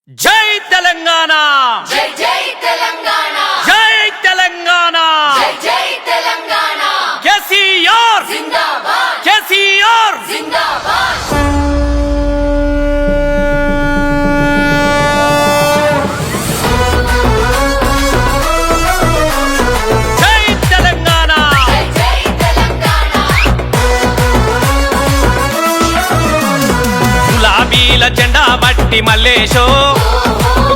జై తెలంగాణ జై జై తెలంగాణ జై తెలంగాణ జై జై తెలంగాణ కేసీఆర్ జిందాబాద్ కేసీఆర్ జిందాబాద్ జై తెలంగాణ జై జై తెలంగాణ గులాబీల జెండా బట్టి మల్లేశో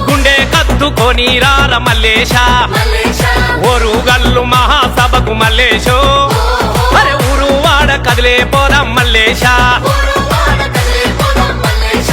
గుండె కత్తుకొని రార మల్లేశ మల్లేశ ఓరుగల్లు మహాసభకు మల్లేశో అరే ఊరు వాడ కదిలే పోదాం మల్లేశ గురువాడ కదిలే పోదాం మల్లేశ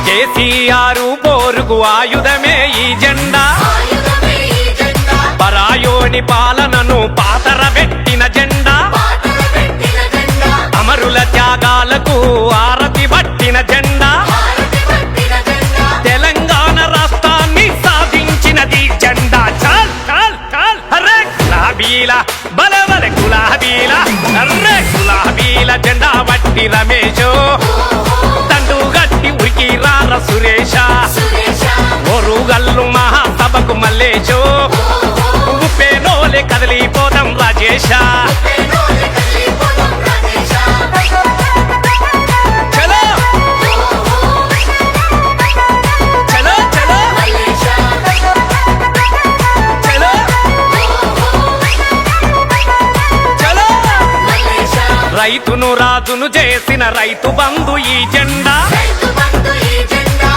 కేసీఆర్ పోరుకు ఆయుధమే ఈ జెండా ఆయుధమే ఈ జెండా పరాయోని పాలనను పాతరబెట్టిన జెండా పాతర పెట్టిన జెండా అమరుల త్యాగాలకు ఆరతి పట్టిన జెండా భారతి పట్టిన జెండా తెలంగాణ రాష్ట్రాన్ని సాధించినది జెండా చాల్ చాల్ చాల్ అరే గులాబీల బలే బలే గులాబీల అర్రే గులాబీల జెండా బట్టి రమేశో తండు గట్టి ఉరికి రార సురేష సురేశ ఓరుగల్లు మహాసభకు మల్లేశో ఉప్పేనోలే కదిలిపోదాం రాజేశ పేనోలే కదిలే పోదాం రాజేశ చలో చలో చలో మల్లేశ చలో చలో మల్లేశ రైతును రాజును చేసిన రైతు బంధు ఈ జెండా రైతు బంధు ఈ జెండా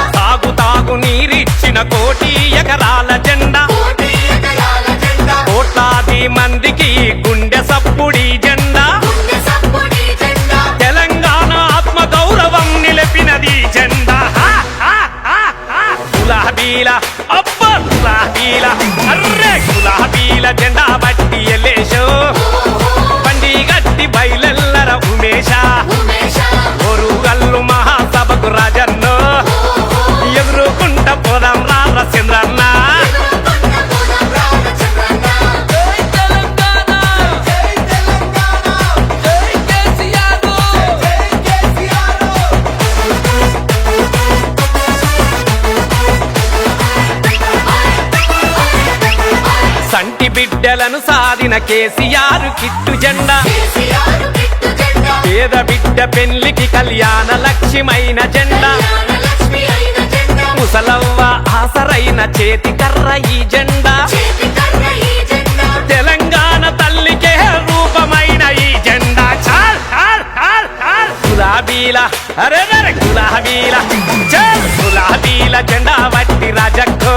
తాగు నీరిచ్చిన కోటి ఎకరాల జెండా కోటి ఎకరాల జెండా కోట్లాది మందికి గుండె సప్పుడి జెండా గుండె సప్పుడి జెండా తెలంగాణ ఆత్మ గౌరవం నిలిపినది జెండా హా, హా, హా, హా. గులాబీల అబ్బ గులాబీల అర్రే గులాబీల జెండా బట్టి ఎల్లేశో బండి గట్టి బయలెల్లర ఉమేశ ఉమేశ ఓరుగల్లు మహాసభకు రాజన్నో ఎదురుకుంట పోదాం రార చంద్రన్న ఎదుర్కొన్న పోదాం రామచంద్రన్న జై తెలంగాణ జై తెలంగాణ జై కేసీఆర్ జై కేసీఆర్ సంటి బిడ్డలను సాధిన కేసీఆర్ కిట్టు జెండా కేసీఆర్ కిట్టు జెండా పేద బిడ్డ పెళ్లికి కళ్యాణ లక్ష్యమైన జెండా కళ్యాణ లక్ష్మి అయిన జెండా ముసలవ్వ ఆసరైన చేతి కర్ర ఈ జెండా చేతి కర్ర ఈ జెండా తెలంగాణ తల్లికే రూపమైన ఈ జెండా చాల్ చాల్ చాల్ చాల్ గులాబీల అరే అరే గులాబీల చాల్ గులాబీల జెండా వట్టి రాజక్కో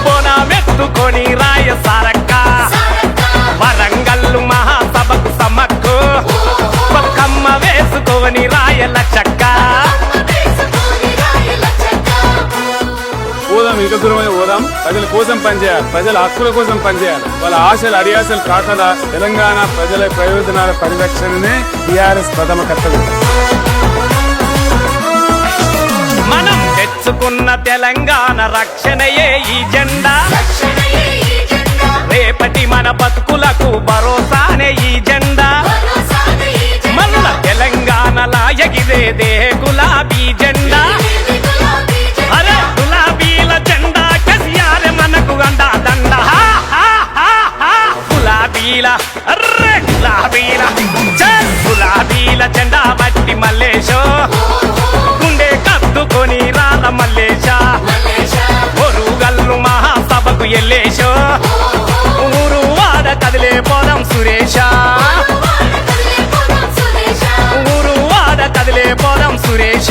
బోనామెత్తుకొని రాయ సారక్క సారక్క వరంగల్లు మహాసభకు సమ్మక్కు పక్కమ్మ వేసుకొని రాయ లక్షక్క అమ్మ వేసుకొని రాయల చెక్క పోదాం ఇక దూరమైన పోదాం ప్రజల కోసం పనిచేయాలి ప్రజల హక్కుల కోసం పనిచేయాలి వాళ్ళ ఆశలు అడియాసలు కాకదా తెలంగాణ ప్రజల ప్రయోజనాల పరిరక్షణనే టీఆర్ఎస్ ప్రథమ కర్తవ్యం. మనం తెచ్చుకున్న తెలంగాణ రక్షణయే ఈ జెండా రక్షణయే ఈ జెండా రేపటి మన బతుకులకు భరోసానే ఈ జెండా భరోసానే ఈ జెండా మల్ల తెలంగాణలా ఎగిరేదే గులాబీ జెండా ఇది గులాబీ జెండా అరే గులాబీల జెండా కేసీఆర్ మనకు అండా దండ హా, హా, హా, హా. గులాబీల అర్రే గులాబీల చల్ గులాబీల జెండా బట్టి మల్లేశో గుండె కత్తుకొని రాల మల్లేశ మల్లేశ ఓరుగల్లు మహాసభకు ఎల్లేశో ఊరు వాడ కదిలే పోదాం సురేష గురువాడ కదిలే పోదాం సురేశ ఊరు వాడ కదిలే పోదాం సురేష